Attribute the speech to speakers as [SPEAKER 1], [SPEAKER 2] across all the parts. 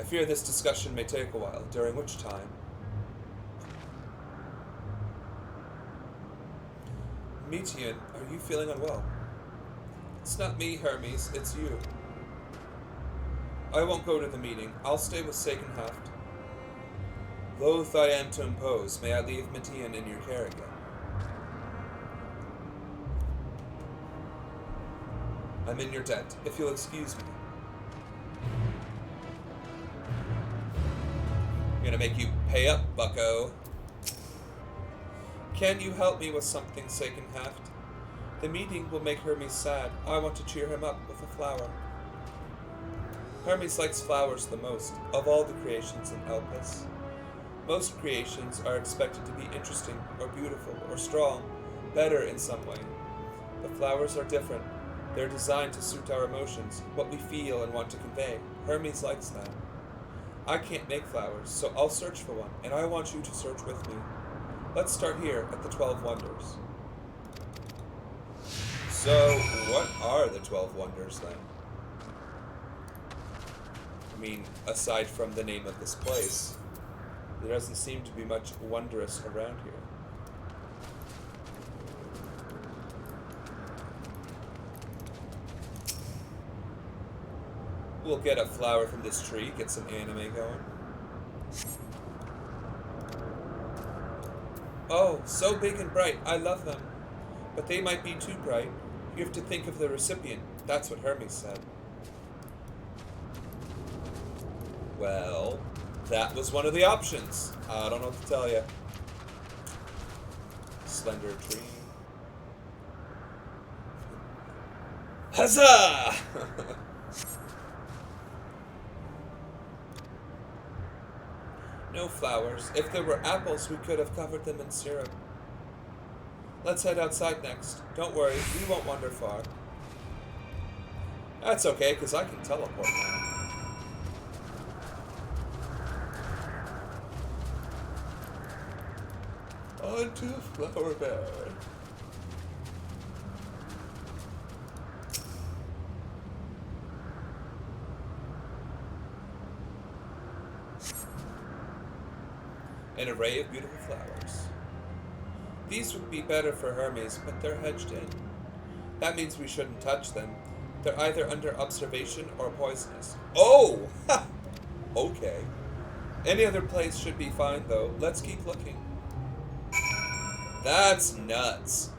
[SPEAKER 1] I fear this discussion may take a while, during which time... Metian, are you feeling unwell? It's not me, Hermes, it's you. I won't go to the meeting. I'll stay with Sakenhaft. Loath I am to impose. May I leave Metian in your care again? I'm in your debt, if you'll excuse me. I'm gonna make you pay up, bucko. Can you help me with something, Sakenhaft? The meeting will make Hermes sad. I want to cheer him up with a flower. Hermes likes flowers the most, of all the creations in Elpis. Most creations are expected to be interesting, or beautiful, or strong, better in some way. But flowers are different. They're designed to suit our emotions, what we feel and want to convey. Hermes likes that. I can't make flowers, so I'll search for one, and I want you to search with me. Let's start here at the 12 Wonders. So, what are the 12 Wonders then? I mean, aside from the name of this place, there doesn't seem to be much wondrous around here. We'll get a flower from this tree, get some anime going. Oh, so big and bright. I love them. But they might be too bright. You have to think of the recipient. That's what Hermes said. Well, that was one of the options. I don't know what to tell you. Slender tree. Huzzah! No flowers. If there were apples, we could have covered them in syrup. Let's head outside next. Don't worry, we won't wander far. That's okay, because I can teleport now. Onto a flower bed. An array of beautiful flowers. These would be better for Hermes, but they're hedged in. That means we shouldn't touch them. They're either under observation or poisonous. Oh! Ha! Okay. Any other place should be fine, though. Let's keep looking. That's nuts.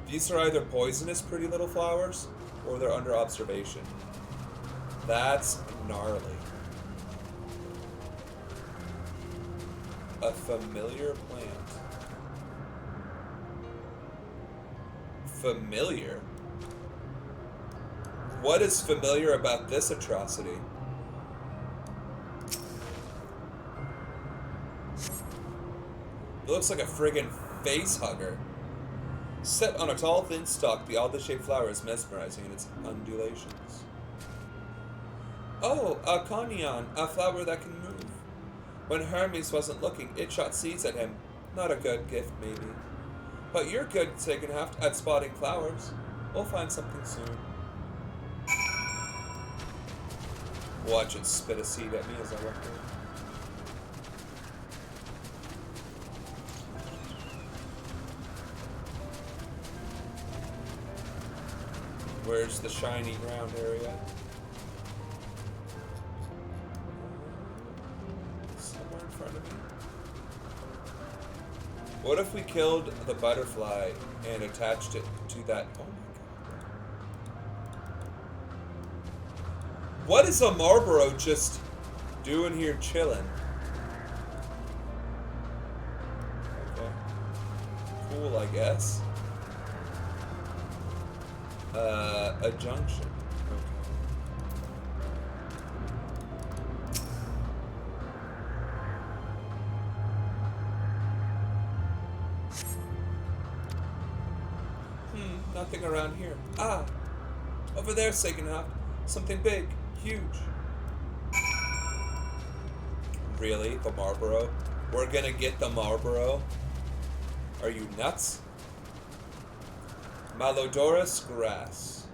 [SPEAKER 1] These are either poisonous pretty little flowers, or they're under observation. That's gnarly. A familiar plant. Familiar? What is familiar about this atrocity? It looks like a friggin' face hugger. Set on a tall, thin stalk, the oddly shaped flower is mesmerizing in its undulations. Oh, a conion, a flower that can move. When Hermes wasn't looking, it shot seeds at him. Not a good gift, maybe. But you're good, Sakenhaft, at spotting flowers. We'll find something soon. Watch it spit a seed at me as I walk in. Where's the shiny ground area? Somewhere in front of me. What if we killed the butterfly and attached it to that? Oh my god. What is a Marlboro just doing here chilling? Okay. Cool, I guess. A junction. Okay. Nothing around here. Ah! Over there, Sakenhaft. Something big. Huge. Really? The Marlboro? We're gonna get the Marlboro? Are you nuts? Malodorous grass.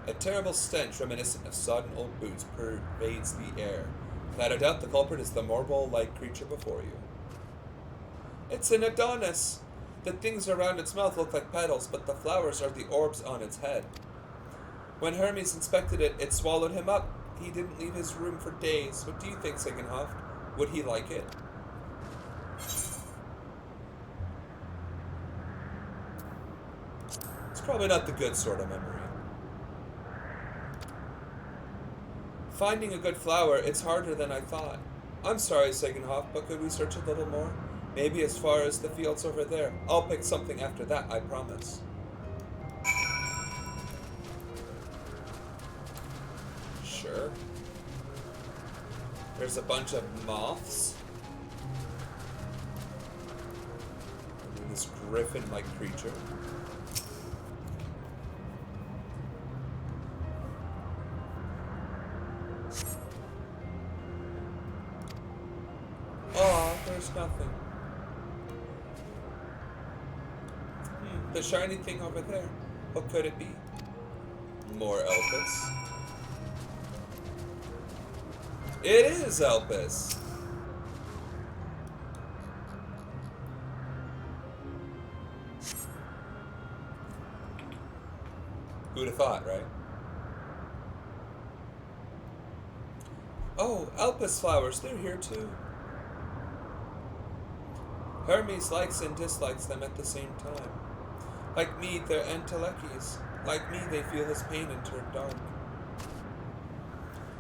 [SPEAKER 1] Oh. A terrible stench reminiscent of sodden old boots pervades the air. Without a doubt, the culprit is the morbol-like creature before you. It's an Adonis! The things around its mouth look like petals, but the flowers are the orbs on its head. When Hermes inspected it, it swallowed him up. He didn't leave his room for days. What do you think, Siggenhoff? Would he like it? It's probably not the good sort of memory. Finding a good flower, it's harder than I thought. I'm sorry, Siggenhoff, but could we search a little more? Maybe as far as the fields over there. I'll pick something after that, I promise. Sure. There's a bunch of moths. And then this griffin-like creature. Oh, there's nothing. The shiny thing over there. What could it be? More Elpis. It is Elpis! Who'd have thought, right? Oh, Elpis flowers, they're here too. Hermes likes and dislikes them at the same time. Like me, they're entelecchies. Like me, they feel his pain and turn dark.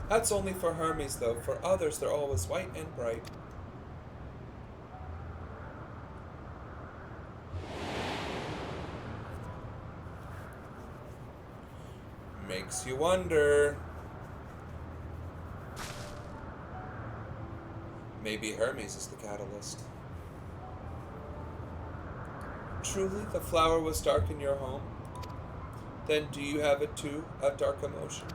[SPEAKER 1] That's only for Hermes, though. For others, they're always white and bright. Makes you wonder. Maybe Hermes is the catalyst. Truly, the flower was dark in your home? Then do you have it too, a dark emotion?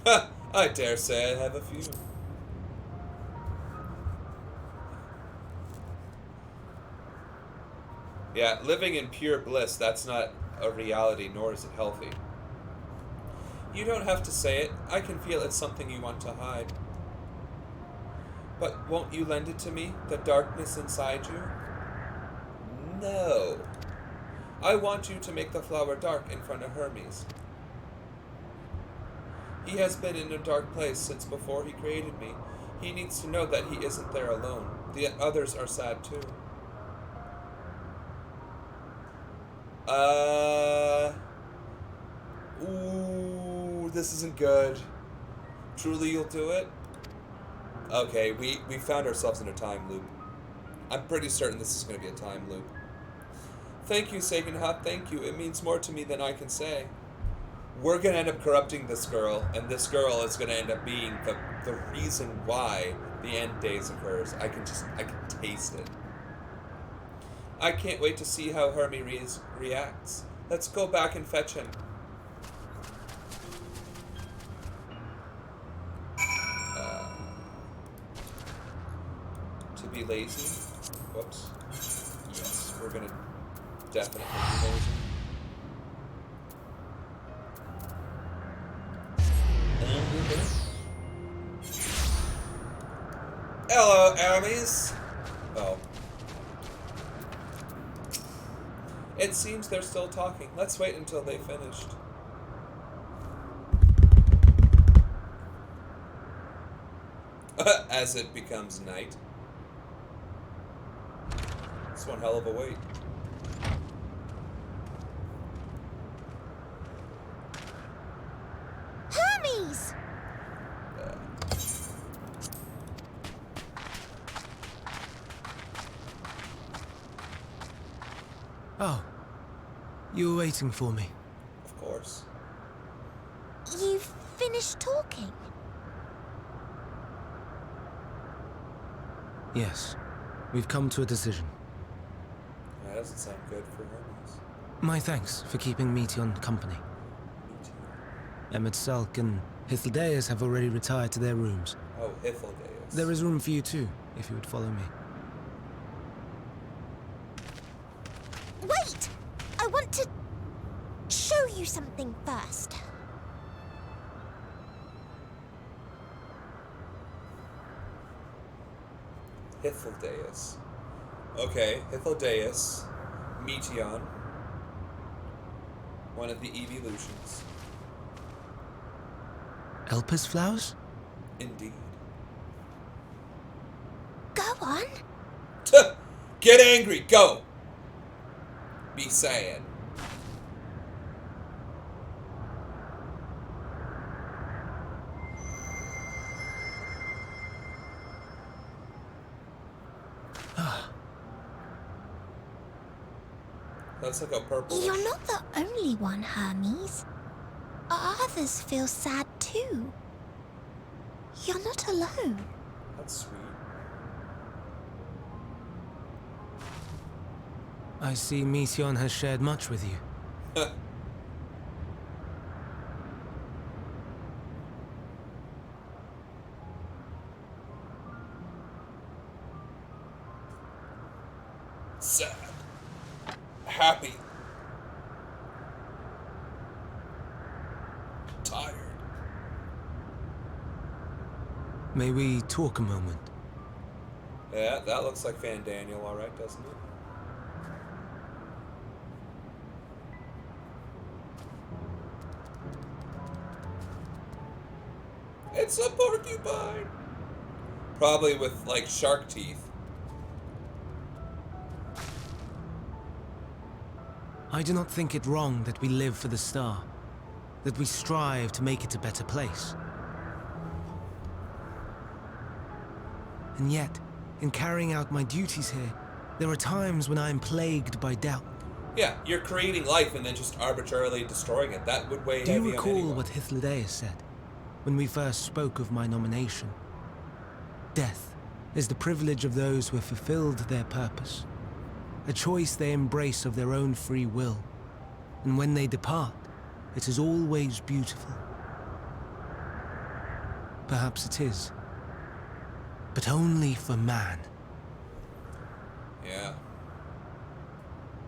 [SPEAKER 1] Ha! I dare say I have a few. Yeah, living in pure bliss, that's not a reality, nor is it healthy. You don't have to say it. I can feel it's something you want to hide. But won't you lend it to me, the darkness inside you? No. I want you to make the flower dark in front of Hermes. He has been in a dark place since before he created me. He needs to know that he isn't there alone. The others are sad too. Ooh, this isn't good. Truly you'll do it? Okay, we found ourselves in a time loop. I'm pretty certain this is going to be a time loop. Thank you, Siggenhoff, thank you. It means more to me than I can say. We're going to end up corrupting this girl, and this girl is going to end up being the reason why the end days occurs. I can taste it. I can't wait to see how Hermes reacts. Let's go back and fetch him. To be lazy. Whoops. Yes, we're gonna definitely be lazy. Hello, Hermes. Oh. It seems they're still talking. Let's wait until they finished. As it becomes night. It's one hell of a wait.
[SPEAKER 2] Hermes!
[SPEAKER 3] Oh. You were waiting for me.
[SPEAKER 1] Of course.
[SPEAKER 2] You've finished talking?
[SPEAKER 3] Yes. We've come to a decision.
[SPEAKER 1] That doesn't sound good for Hermes.
[SPEAKER 3] My thanks for keeping Meteon company. Emmett Salk and Hythlodaeus have already retired to their rooms.
[SPEAKER 1] Oh, Hythlodaeus.
[SPEAKER 3] There is room for you too, if you would follow me.
[SPEAKER 2] Wait! I want to show you something first.
[SPEAKER 1] Hythlodeus. Okay, Hythlodeus, Meteon, one of the evolutions.
[SPEAKER 3] Elpis flowers?
[SPEAKER 1] Indeed.
[SPEAKER 2] Go on.
[SPEAKER 1] Get angry, go! Be sad. That's like a purple.
[SPEAKER 2] You're not the only one, Hermes. Others feel sad too. You're not alone.
[SPEAKER 1] That's sweet.
[SPEAKER 3] I see Meteon has shared much with you.
[SPEAKER 1] Sad. Happy. Tired.
[SPEAKER 3] May we talk a moment?
[SPEAKER 1] Yeah, that looks like Van Daniel, alright, doesn't it? It's a porcupine! Probably with, like, shark teeth.
[SPEAKER 3] I do not think it wrong that we live for the star, that we strive to make it a better place. And yet, in carrying out my duties here, there are times when I am plagued by doubt.
[SPEAKER 1] Yeah, you're creating life and then just arbitrarily destroying it. That would weigh heavy on anyone.
[SPEAKER 3] Do you recall what Hythlodeus said when we first spoke of my nomination? Death is the privilege of those who have fulfilled their purpose, a choice they embrace of their own free will, and when they depart, it is always beautiful. Perhaps it is, but only for man.
[SPEAKER 1] Yeah.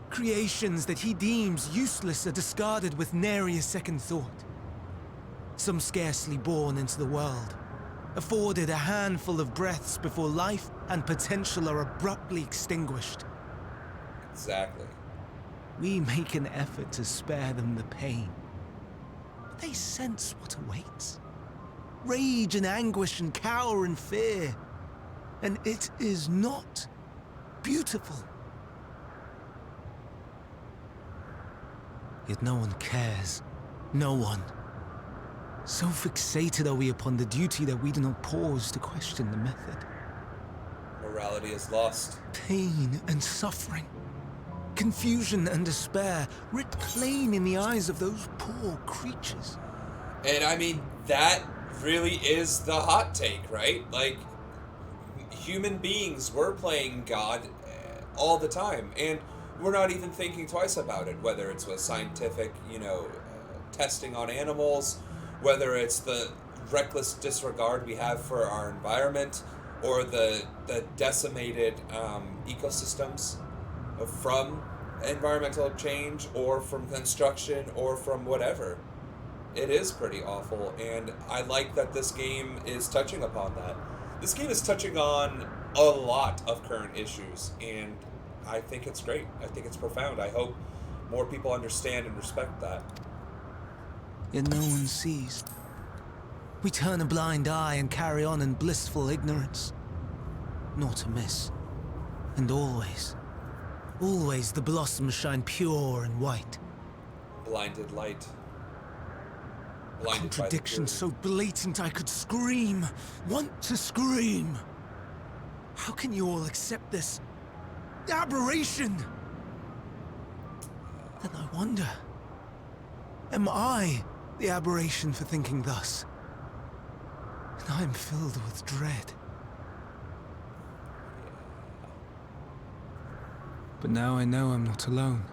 [SPEAKER 3] Creations that he deems useless are discarded with nary a second thought. Some scarcely born into the world, afforded a handful of breaths before life and potential are abruptly extinguished.
[SPEAKER 1] Exactly.
[SPEAKER 3] We make an effort to spare them the pain, but they sense what awaits. Rage and anguish and cower and fear. And it is not beautiful. Yet no one cares. No one. So fixated are we upon the duty that we do not pause to question the method.
[SPEAKER 1] Morality is lost.
[SPEAKER 3] Pain and suffering, confusion and despair, writ plain in the eyes of those poor creatures.
[SPEAKER 1] And I mean, that really is the hot take, right? Like, human beings were playing God all the time, and we're not even thinking twice about it, whether it's with scientific, testing on animals, whether it's the reckless disregard we have for our environment, or the decimated ecosystems from environmental change, or from construction, or from whatever. It is pretty awful, and I like that this game is touching upon that. This game is touching on a lot of current issues, and I think it's great. I think it's profound. I hope more people understand and respect that.
[SPEAKER 3] Yet no one sees. We turn a blind eye and carry on in blissful ignorance. Nor to miss. And always, always the blossoms shine pure and white.
[SPEAKER 1] Blinded light.
[SPEAKER 3] A contradiction so blatant I could scream. Want to scream. How can you all accept this aberration? Then I wonder, am I the aberration for thinking thus? And I am filled with dread. But now I know I'm not alone.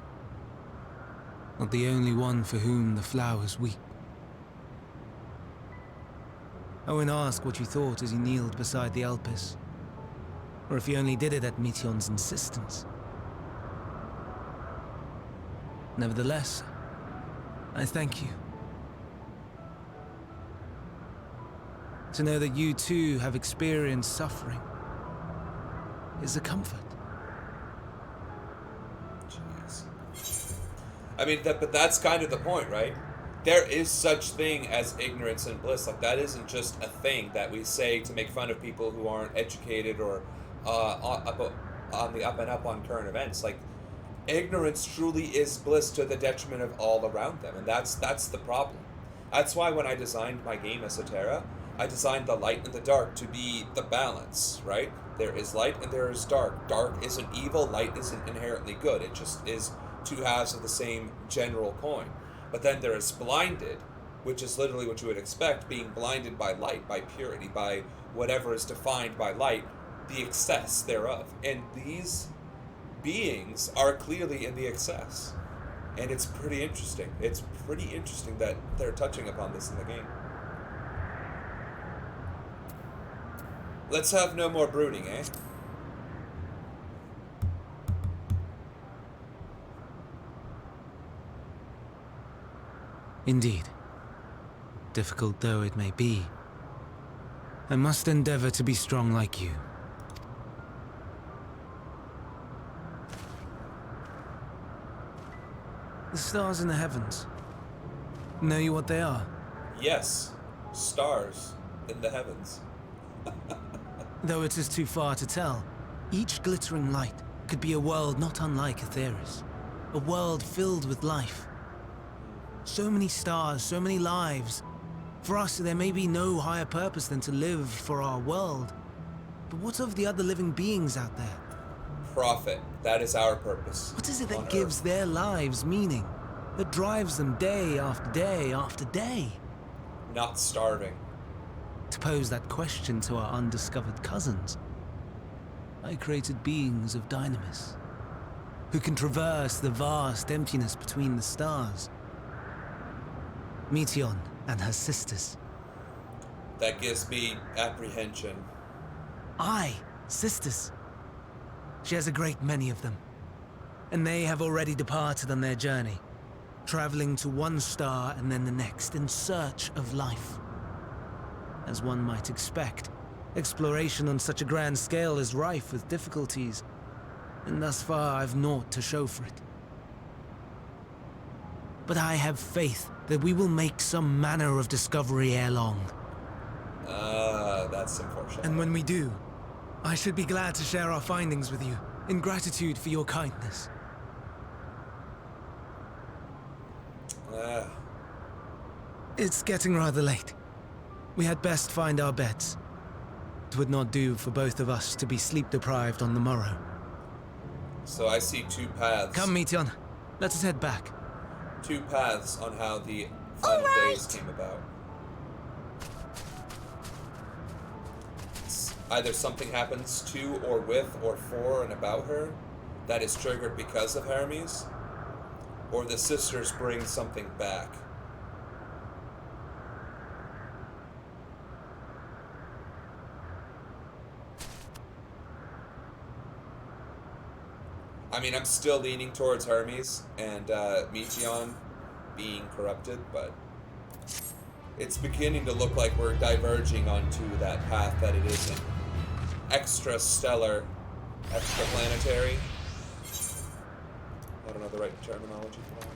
[SPEAKER 3] Not the only one for whom the flowers weep. Owen asked what you thought as he kneeled beside the Elpis, or if he only did it at Meteon's insistence. Nevertheless, I thank you. To know that you too have experienced suffering is a comfort.
[SPEAKER 1] Jeez. I mean, but that's kind of the point, right? There is such thing as ignorance and bliss. Like, that isn't just a thing that we say to make fun of people who aren't educated or on the up and up on current events. Like, ignorance truly is bliss to the detriment of all around them, and that's the problem. That's why when I designed my game Esoterra, I designed the light and the dark to be the balance, right? There is light and there is dark. Dark isn't evil, light isn't inherently good. It just is two halves of the same general coin. But then there is blinded, which is literally what you would expect, being blinded by light, by purity, by whatever is defined by light, the excess thereof. And these beings are clearly in the excess. And it's pretty interesting. It's pretty interesting that they're touching upon this in the game. Let's have no more brooding, eh?
[SPEAKER 3] Indeed. Difficult though it may be, I must endeavor to be strong like you. The stars in the heavens. Know you what they are?
[SPEAKER 1] Yes. Stars in the heavens.
[SPEAKER 3] Though it is too far to tell, each glittering light could be a world not unlike Aetheris. A world filled with life. So many stars, so many lives. For us, there may be no higher purpose than to live for our world. But what of the other living beings out there?
[SPEAKER 1] Profit. That is our purpose.
[SPEAKER 3] What is it that
[SPEAKER 1] on
[SPEAKER 3] gives
[SPEAKER 1] Earth.
[SPEAKER 3] their lives meaning? That drives them day after day after day?
[SPEAKER 1] Not starving.
[SPEAKER 3] To pose that question to our undiscovered cousins, I created beings of dynamis, who can traverse the vast emptiness between the stars. Meteon and her sisters.
[SPEAKER 1] That gives me apprehension.
[SPEAKER 3] Aye, sisters. She has a great many of them, and they have already departed on their journey, traveling to one star and then the next in search of life. As one might expect, exploration on such a grand scale is rife with difficulties, and thus far I've naught to show for it. But I have faith that we will make some manner of discovery ere long.
[SPEAKER 1] That's unfortunate.
[SPEAKER 3] And when we do, I should be glad to share our findings with you, in gratitude for your kindness. It's getting rather late. We had best find our beds. It would not do for both of us to be sleep-deprived on the morrow.
[SPEAKER 1] So I see two paths.
[SPEAKER 3] Come, Meteon. Let us head back.
[SPEAKER 1] Two paths on how the fun days came about. It's either something happens to or with or for and about her that is triggered because of Hermes, or the sisters bring something back. I mean, I'm still leaning towards Hermes and Meteon being corrupted, but it's beginning to look like we're diverging onto that path that it isn't extrastellar, extraplanetary. I don't know the right terminology for that.